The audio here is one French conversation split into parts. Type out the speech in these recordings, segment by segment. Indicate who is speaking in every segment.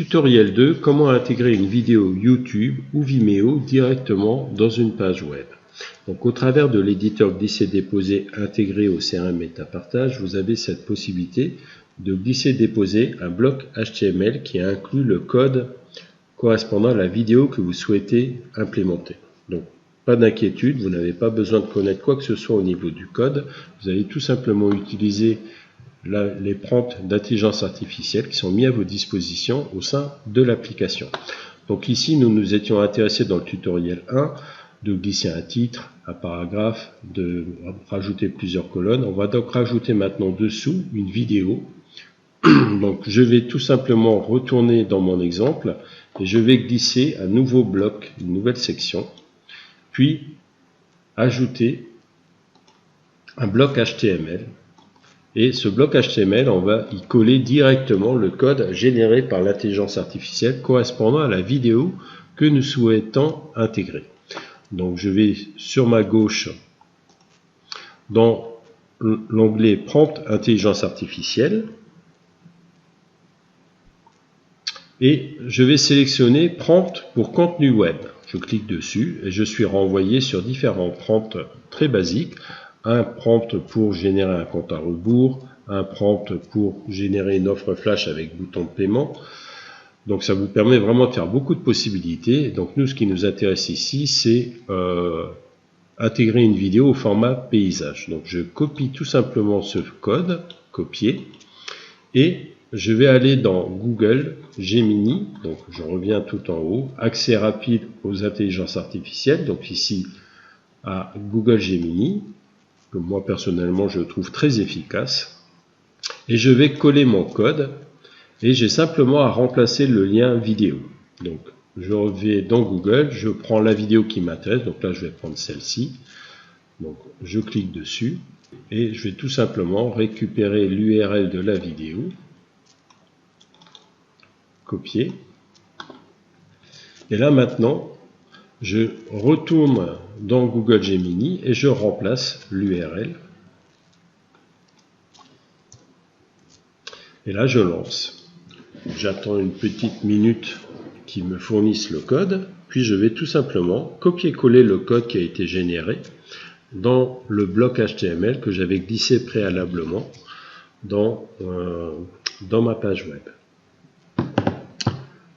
Speaker 1: Tutoriel 2, comment intégrer une vidéo YouTube ou Vimeo directement dans une page web. Donc, au travers de l'éditeur glisser-déposer intégré au CRM MetaPartage, vous avez cette possibilité de glisser-déposer un bloc HTML qui inclut le code correspondant à la vidéo que vous souhaitez implémenter. Donc, pas d'inquiétude, vous n'avez pas besoin de connaître quoi que ce soit au niveau du code. Vous allez tout simplement utiliser les prompts d'intelligence artificielle qui sont mis à vos dispositions au sein de l'application. Donc ici, nous nous étions intéressés dans le tutoriel 1 de glisser un titre, un paragraphe, de rajouter plusieurs colonnes. On va donc rajouter maintenant dessous une vidéo. Donc je vais tout simplement retourner dans mon exemple et je vais glisser un nouveau bloc, une nouvelle section, puis ajouter un bloc HTML. Et ce bloc HTML, on va y coller directement le code généré par l'intelligence artificielle correspondant à la vidéo que nous souhaitons intégrer. Donc je vais sur ma gauche dans l'onglet Prompt Intelligence Artificielle et je vais sélectionner Prompt pour contenu web. Je clique dessus et je suis renvoyé sur différents prompts très basiques. Un prompt pour générer un compte à rebours, un prompt pour générer une offre flash avec bouton de paiement. Donc ça vous permet vraiment de faire beaucoup de possibilités. Donc nous, ce qui nous intéresse ici, c'est intégrer une vidéo au format paysage. Donc je copie tout simplement ce code, copier, et je vais aller dans Google Gemini. Donc je reviens tout en haut, accès rapide aux intelligences artificielles. Donc ici à Google Gemini, que moi personnellement je trouve très efficace, et je vais coller mon code et j'ai simplement à remplacer le lien vidéo. Donc je vais dans Google, je prends la vidéo qui m'intéresse, donc là je vais prendre celle-ci, donc je clique dessus et je vais tout simplement récupérer l'URL de la vidéo, copier, et là maintenant je retourne dans Google Gemini et je remplace l'URL. Et là, je lance. J'attends une petite minute qu'ils me fournissent le code, puis je vais tout simplement copier-coller le code qui a été généré dans le bloc HTML que j'avais glissé préalablement dans ma page web.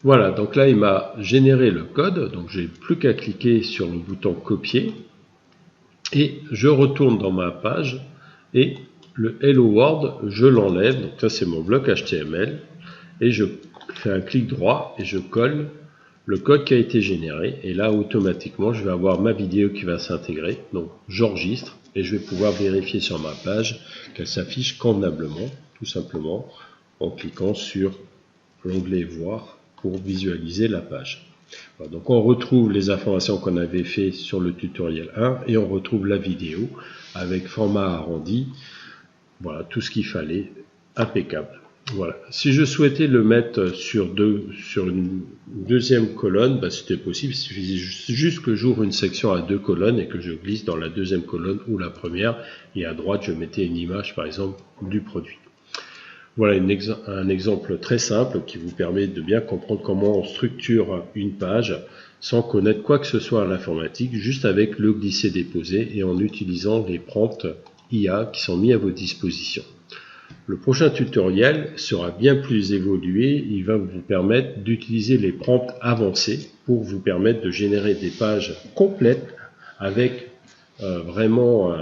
Speaker 1: Voilà, donc là il m'a généré le code, donc j'ai plus qu'à cliquer sur le bouton copier et je retourne dans ma page et le Hello World je l'enlève, donc ça c'est mon bloc HTML et je fais un clic droit et je colle le code qui a été généré et là automatiquement je vais avoir ma vidéo qui va s'intégrer, donc j'enregistre et je vais pouvoir vérifier sur ma page qu'elle s'affiche convenablement, tout simplement en cliquant sur l'onglet Voir pour visualiser la page. Voilà, donc on retrouve les informations qu'on avait fait sur le tutoriel 1 et on retrouve la vidéo avec format arrondi. Voilà, tout ce qu'il fallait, impeccable. Voilà. Si je souhaitais le mettre sur une deuxième colonne, bah, c'était possible. Il suffisait juste que j'ouvre une section à 2 colonnes et que je glisse dans la deuxième colonne ou la première et à droite je mettais une image par exemple du produit. Voilà un exemple très simple qui vous permet de bien comprendre comment on structure une page sans connaître quoi que ce soit à l'informatique, juste avec le glisser-déposer et en utilisant les prompts IA qui sont mis à vos dispositions. Le prochain tutoriel sera bien plus évolué, il va vous permettre d'utiliser les prompts avancés pour vous permettre de générer des pages complètes avec vraiment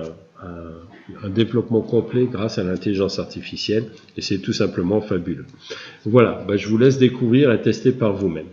Speaker 1: un développement complet grâce à l'intelligence artificielle et c'est tout simplement fabuleux. Voilà, je vous laisse découvrir et tester par vous-même.